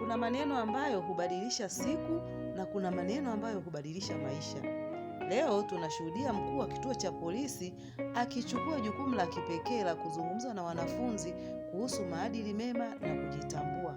Kuna maneno ambayo hubadilisha siku na kuna maneno ambayo hubadilisha maisha. Leo tunashuhudia mkuu wa kituo cha polisi akichukua jukumu la kipekee la kuzungumza na wanafunzi kuhusu maadili mema na kujitambua.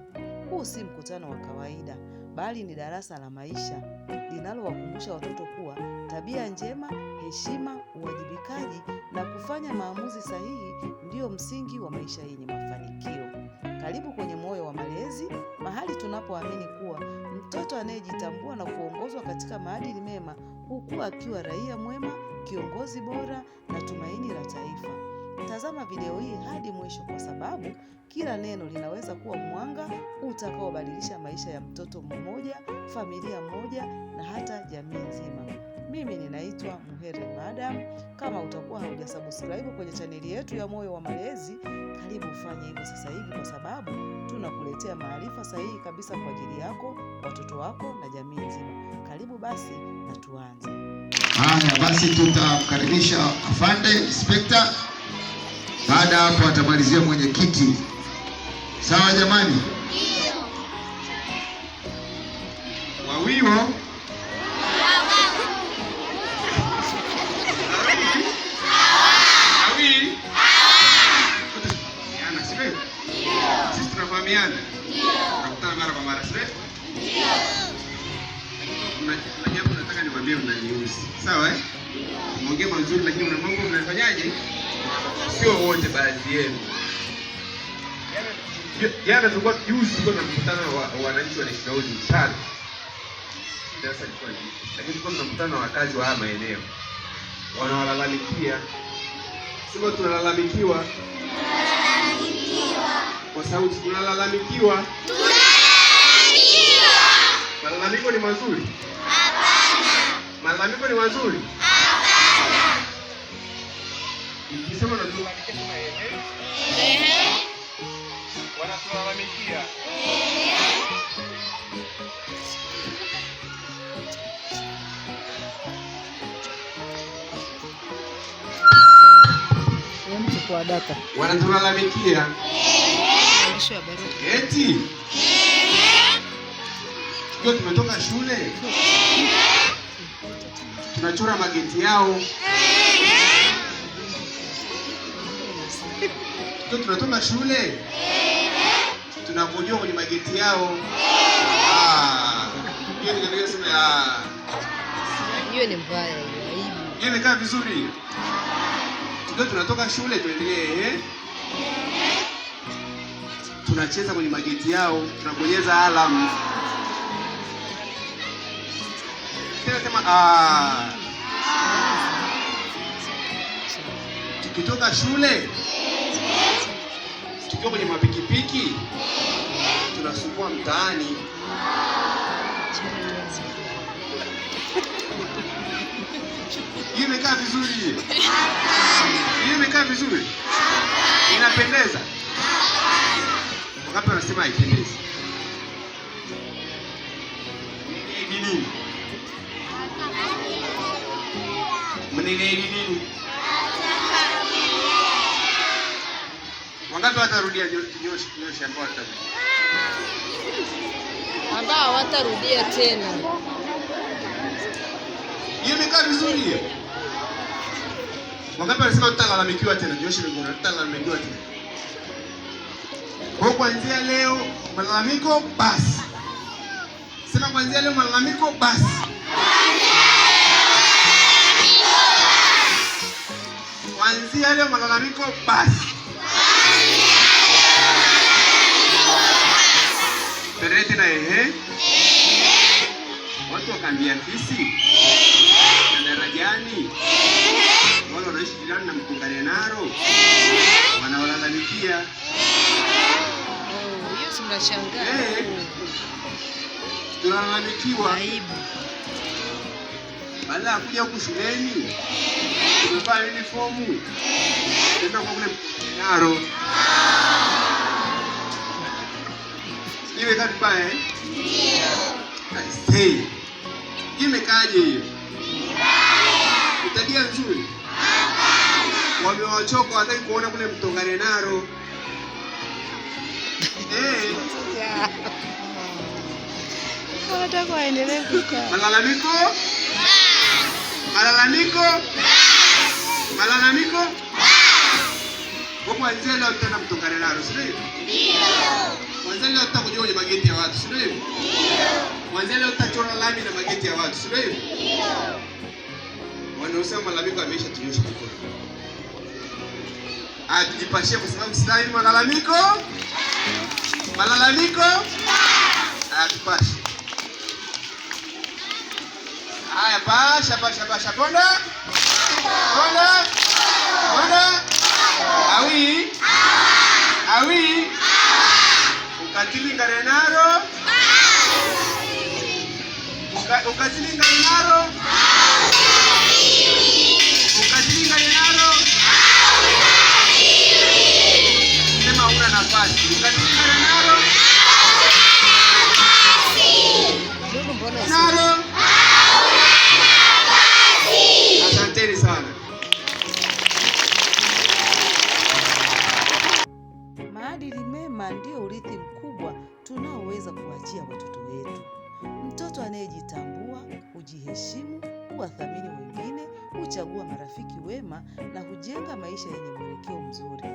Huu si mkutano wa kawaida, bali ni darasa la maisha linalowakumbusha watoto kuwa tabia njema, heshima, uwajibikaji na kufanya maamuzi sahihi ndio msingi wa maisha yenye mafanikio. Karibu kwenye Moyo wa Malezi, mahali tunapoamini kuwa mtoto anayejitambua na kuongozwa katika maadili mema hukua akiwa raia mwema, kiongozi bora na tumaini la taifa. Tazama video hii hadi mwisho kwa sababu kila neno linaweza kuwa mwanga utakaobadilisha maisha ya mtoto mmoja, familia moja na hata jamii nzima. Mimi ninaitwa Muhere Madam. Kama utakuwa haujasubscribe kwenye chaneli yetu ya Moyo wa Malezi, karibu ufanye hivyo sasa hivi kwa sababu tunakuletea maarifa sahihi kabisa kwa ajili yako, watoto wako na jamii nzima. Karibu basi na tuanze. Haya basi, tutamkaribisha afande inspector. Baada hapo atamalizia mwenyekiti. Sawa jamani? Ndio. Wawiwo. Sisi tunafahamiana? Ndio. Tunakutana mara kwa mara, sio? Ndio. Kuna jambo nataka niwaambie mnaniuzi. Sawa eh? Mwongee mazuri lakini una mambo mnafanyaje? Sio wote, baadhi yenu. Jana tulikuwa na mkutano wa wananchi wa Nishikaudi mchana. Sasa ilikuwa hivi. Lakini tulikuwa na mkutano wa wakazi wa haya maeneo. Wanawalalamikia. Sema tunalalamikiwa. Kwa sauti, tunalalamikiwa. Malalamiko ni mazuri? Hapana. Malalamiko ni mazuri? Hapana. Nikisema tunalalamikia kama ehe. Wanatulalamikia. Kwa data. Wanatulalamikia. Eti. Tukiwa tumetoka shule. Tunachora mageti yao. Tukiwa tunatoka shule. Tunakojoa kwenye mageti yao. Hiyo ni katika sema ya. Hiyo ni mbaya. Hiyo imekaa vizuri. Tukiwa tunatoka shule tuendelee. Tunacheza kwenye mageti yao, tunabonyeza alarm. Sema tukitoka shule, tukiwa kwenye mapikipiki, tunasumbua mtaani. Hiyo imekaa vizuri. Hiyo imekaa vizuri. Inapendeza. Wakati wanasema haipendezi. Ni nini? Mnene nini? Wangapi watarudia nyoshi ambao watarudia tena? Hiyo imekaa vizuri. Wangapi wanasema tutalalamikiwa tena? Nyoshi mikono, tutalalamikiwa tena. Kwa kuanzia leo malalamiko basi. Sema kuanzia leo malalamiko basi. Kuanzia leo malalamiko basi. Perete na ehe. Watu wakambia fisi. Na darajani. Wale wanaishi jirani na Mkungane Naro. Wanawalalamikia. Tunashangaa. Tunalalamikiwa. Aibu. Baada ya kuja huku shuleni, tumevaa uniform. Tunaenda kwa kule Naro. Iwe kabisa eh? Ndio. I say. Imekaaje hiyo? Tabia nzuri. Hapana. Wamewachoka, wataki kuona kule Mkungane Naro. mpaka waendelee kukaa. Malalamiko? Malalamiko? Malalamiko? Kuanzia leo tutaenda mtongane nalo, si ndio? Kuanzia leo tutakuja kwenye mageti ya watu, si ndio? Kuanzia leo tutachora lami na mageti ya watu, si ndio? Wanaosema malalamiko yameisha, tunyoshe mikono. Tujipashie kwa sababu sasa hivi malalamiko? Malalamiko? Tupashe. Haya, pasha. Ponda. Awi. Ukatili ngarenaro. Sema una nafasi. Ukatili ngarenaro. Naro. Asanteni sana. Maadili mema ndio urithi mkubwa tunaoweza kuachia watoto wetu. Mtoto anayejitambua, hujiheshimu, huwathamini wengine, huchagua marafiki wema na hujenga maisha yenye mwelekeo mzuri.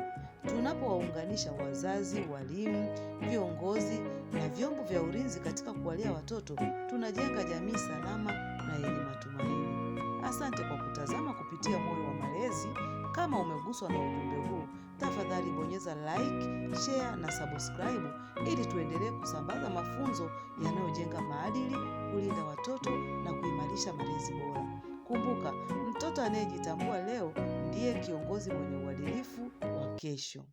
Tunapowaunganisha wazazi, walimu, viongozi na vyombo vya ulinzi katika kuwalea watoto, tunajenga jamii salama na yenye matumaini. Asante kwa kutazama kupitia Moyo wa Malezi. Kama umeguswa na ujumbe huu, tafadhali bonyeza like, share na subscribe ili tuendelee kusambaza mafunzo yanayojenga maadili, kulinda watoto na kuimarisha malezi bora. Kumbuka, mtoto anayejitambua leo ndiye kiongozi mwenye uadilifu wa kesho.